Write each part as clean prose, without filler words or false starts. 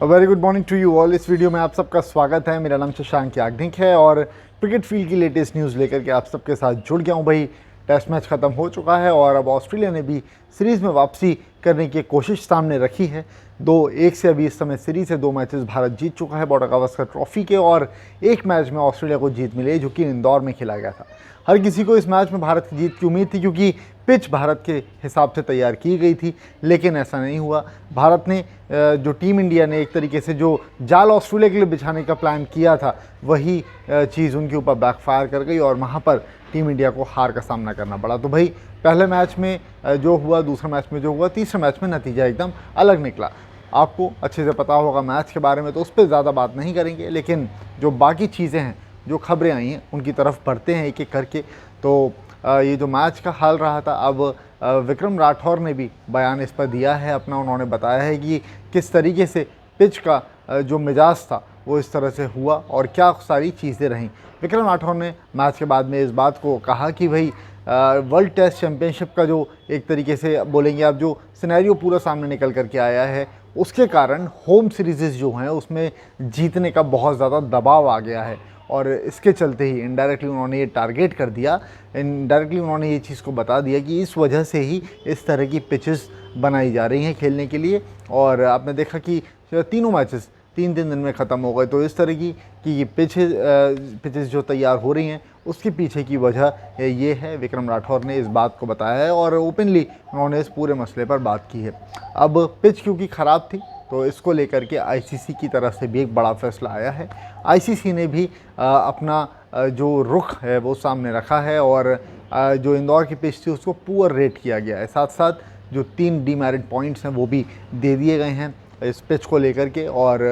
Very good morning to you all. इस video में आप सबका स्वागत है। मेरा नाम शशांक याग्निक है और क्रिकेट फील्ड की लेटेस्ट न्यूज़ लेकर के आप सबके साथ जुड़ गया हूँ। भाई, टेस्ट मैच ख़त्म हो चुका है और अब ऑस्ट्रेलिया ने भी सीरीज़ में वापसी करने की कोशिश सामने रखी है। 2-1 से अभी इस समय सीरीज़ है। 2 मैचेस भारत जीत चुका है बॉर्डर गावस्कर ट्रॉफी के और एक मैच में ऑस्ट्रेलिया को जीत मिली जो कि इंदौर में खेला गया था। हर किसी को इस मैच में भारत की जीत की उम्मीद थी क्योंकि पिच भारत के हिसाब से तैयार की गई थी, लेकिन ऐसा नहीं हुआ। भारत ने जो टीम इंडिया ने एक तरीके से जो जाल ऑस्ट्रेलिया के लिए बिछाने का प्लान किया था, वही चीज़ उनके ऊपर बैकफायर कर गई और वहाँ पर टीम इंडिया को हार का सामना करना पड़ा। तो भाई, पहले मैच में जो हुआ, दूसरे मैच में जो हुआ, तीसरे मैच में नतीजा एकदम अलग निकला। आपको अच्छे से पता होगा मैच के बारे में, तो उस पर ज़्यादा बात नहीं करेंगे, लेकिन जो बाकी चीज़ें हैं, जो खबरें आई हैं, उनकी तरफ बढ़ते हैं एक एक करके। तो ये जो मैच का हाल रहा था, अब विक्रम राठौर ने भी बयान इस पर दिया है अपना। उन्होंने बताया है कि किस तरीके से पिच का जो मिजाज था वो इस तरह से हुआ और क्या सारी चीज़ें रहीं। विक्रम राठौर ने मैच के बाद में इस बात को कहा कि भाई, वर्ल्ड टेस्ट चैम्पियनशिप का जो एक तरीके से बोलेंगे आप, जो सिनेरियो पूरा सामने निकल करके आया है, उसके कारण होम सीरीज़ जो हैं उसमें जीतने का बहुत ज़्यादा दबाव आ गया है और इसके चलते ही इनडायरेक्टली उन्होंने ये टारगेट कर दिया, इनडायरेक्टली उन्होंने ये चीज़ को बता दिया कि इस वजह से ही इस तरह की पिचेस बनाई जा रही हैं खेलने के लिए। और आपने देखा कि तीनों मैचेस 3-3 दिन में ख़त्म हो गए। तो इस तरह की कि ये पिचेस जो तैयार हो रही हैं, उसके पीछे की वजह ये है। विक्रम राठौर ने इस बात को बताया है और ओपनली उन्होंने इस पूरे मसले पर बात की है। अब पिच क्योंकि ख़राब थी, तो इसको लेकर के आईसीसी की तरफ से भी एक बड़ा फैसला आया है। आईसीसी ने भी अपना जो रुख है वो सामने रखा है और जो इंदौर की पिच थी उसको पुअर रेट किया गया है। साथ साथ जो 3 डीमेरिट पॉइंट्स हैं वो भी दे दिए गए हैं इस पिच को लेकर के। और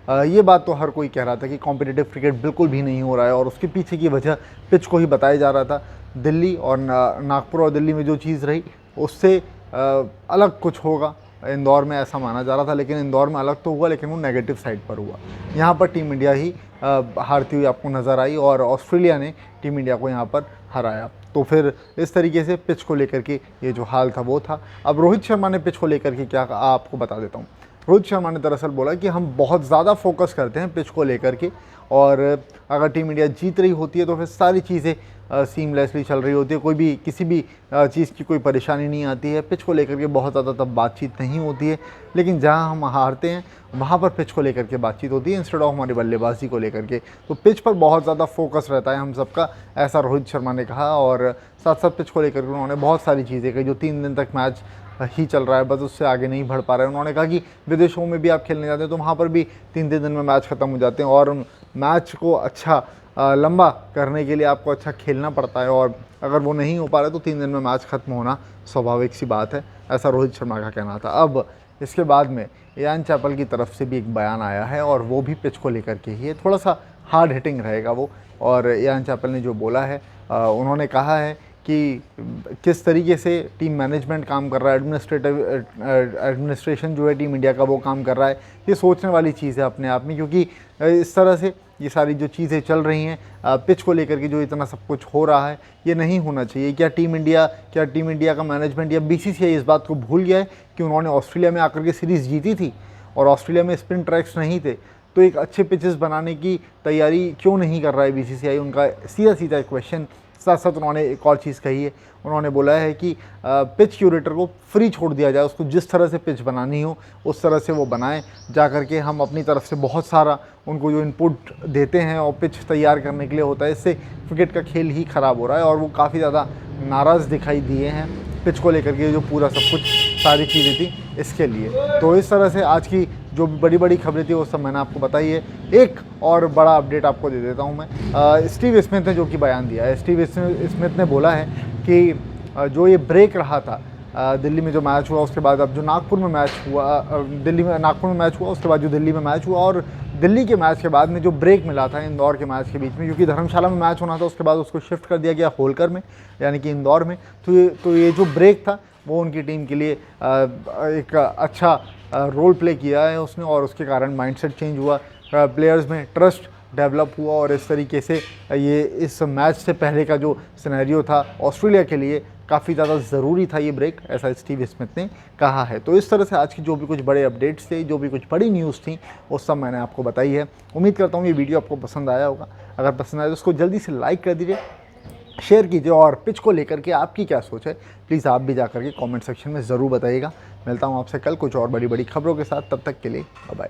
ये बात तो हर कोई कह रहा था कि कॉम्पिटिटिव क्रिकेट बिल्कुल भी नहीं हो रहा है और उसके पीछे की वजह पिच को ही बताया जा रहा था। दिल्ली और नागपुर और दिल्ली में जो चीज़ रही, उससे अलग कुछ होगा इंदौर में, ऐसा माना जा रहा था। लेकिन इंदौर में अलग तो हुआ, लेकिन वो नेगेटिव साइड पर हुआ। यहाँ पर टीम इंडिया ही हारती हुई आपको नज़र आई और ऑस्ट्रेलिया ने टीम इंडिया को यहाँ पर हराया। तो फिर इस तरीके से पिच को लेकर के ये जो हाल था वो था। अब रोहित शर्मा ने पिच को लेकर के क्या कहा, आपको बता देता हूँ। रोहित शर्मा ने दरअसल बोला कि हम बहुत ज़्यादा फोकस करते हैं पिच को लेकर के और अगर टीम इंडिया जीत रही होती है तो फिर सारी चीज़ें सीमलेसली चल रही होती है, कोई भी किसी भी चीज़ की कोई परेशानी नहीं आती है। पिच को लेकर के बहुत ज़्यादा तब बातचीत नहीं होती है, लेकिन जहाँ हम हारते हैं वहाँ पर पिच को लेकर के बातचीत होती है इंस्टेड ऑफ हमारी बल्लेबाजी को लेकर के। तो पिच पर बहुत ज़्यादा फोकस रहता है हम सबका, ऐसा रोहित शर्मा ने कहा। और साथ साथ पिच को लेकर के उन्होंने बहुत सारी चीज़ें कही। जो 3 दिन तक मैच ही चल रहा है, बस उससे आगे नहीं बढ़ पा रहे हैं। उन्होंने कहा कि विदेशों में भी आप खेलने जाते हैं तो वहाँ पर भी 3-3 दिन में मैच ख़त्म हो जाते हैं और मैच को अच्छा लंबा करने के लिए आपको अच्छा खेलना पड़ता है और अगर वो नहीं हो पा रहा तो 3 दिन में मैच ख़त्म होना स्वाभाविक सी बात है, ऐसा रोहित शर्मा का कहना था। अब इसके बाद में इयान चैपल की तरफ से भी एक बयान आया है और वो भी पिच को लेकर के ही है। थोड़ा सा हार्ड हिटिंग रहेगा वो। और इयान चैपल ने जो बोला है, उन्होंने कहा है कि किस तरीके से टीम मैनेजमेंट काम कर रहा है, एडमिनिस्ट्रेशन जो है टीम इंडिया का वो काम कर रहा है। ये सोचने वाली चीज़ है अपने आप में, क्योंकि इस तरह से ये सारी जो चीज़ें चल रही हैं पिच को लेकर के, जो इतना सब कुछ हो रहा है, ये नहीं होना चाहिए। क्या टीम इंडिया का मैनेजमेंट या बीसीसीआई इस बात को भूल गया है कि उन्होंने ऑस्ट्रेलिया में आकर के सीरीज़ जीती थी और ऑस्ट्रेलिया में स्पिन ट्रैक्स नहीं थे? तो एक अच्छे पिचेस बनाने की तैयारी क्यों नहीं कर रहा है बीसीसीआई? उनका सीधा सीधा क्वेश्चन। साथ साथ उन्होंने एक और चीज़ कही है, उन्होंने बोला है कि पिच क्यूरेटर को फ्री छोड़ दिया जाए, उसको जिस तरह से पिच बनानी हो उस तरह से वो बनाएं। जा कर के हम अपनी तरफ से बहुत सारा उनको जो इनपुट देते हैं और पिच तैयार करने के लिए होता है, इससे क्रिकेट का खेल ही ख़राब हो रहा है। और वो काफ़ी ज़्यादा नाराज़ दिखाई दिए हैं पिच को लेकर के, जो पूरा सब कुछ सारी चीज़ें थी इसके लिए। तो इस तरह से आज की जो बड़ी बड़ी खबरें थी वो सब मैंने आपको बताई है। एक और बड़ा अपडेट आपको दे देता हूँ मैं। स्टीव स्मिथ ने जो कि बयान दिया है, स्टीव स्मिथ ने बोला है कि जो ये ब्रेक रहा था दिल्ली में जो मैच हुआ, उसके बाद अब जो नागपुर में मैच हुआ, नागपुर में मैच हुआ, उसके बाद जो दिल्ली में मैच हुआ, और दिल्ली के मैच के बाद में जो ब्रेक मिला था इंदौर के मैच के बीच में, क्योंकि धर्मशाला में मैच होना था, उसके बाद उसको शिफ्ट कर दिया गया होलकर में, यानी कि इंदौर में। तो ये जो ब्रेक था वो उनकी टीम के लिए एक अच्छा रोल प्ले किया है उसने, और उसके कारण माइंडसेट चेंज हुआ, प्लेयर्स में ट्रस्ट डेवलप हुआ और इस तरीके से ये इस मैच से पहले का जो सिनेरियो था ऑस्ट्रेलिया के लिए काफ़ी ज़्यादा ज़रूरी था ये ब्रेक, ऐसा स्टीव स्मिथ ने कहा है। तो इस तरह से आज की जो भी कुछ बड़े अपडेट्स थे, जो भी कुछ बड़ी न्यूज़ थी, वो सब मैंने आपको बताई है। उम्मीद करता हूँ ये वीडियो आपको पसंद आया होगा। अगर पसंद आया तो उसको जल्दी से लाइक कर दीजिए, शेयर कीजिए, और पिच को लेकर के आपकी क्या सोच है प्लीज़ आप भी जाकर के कमेंट सेक्शन में ज़रूर बताइएगा। मिलता हूँ आपसे कल कुछ और बड़ी बड़ी खबरों के साथ, तब तक के लिए बाय बाय।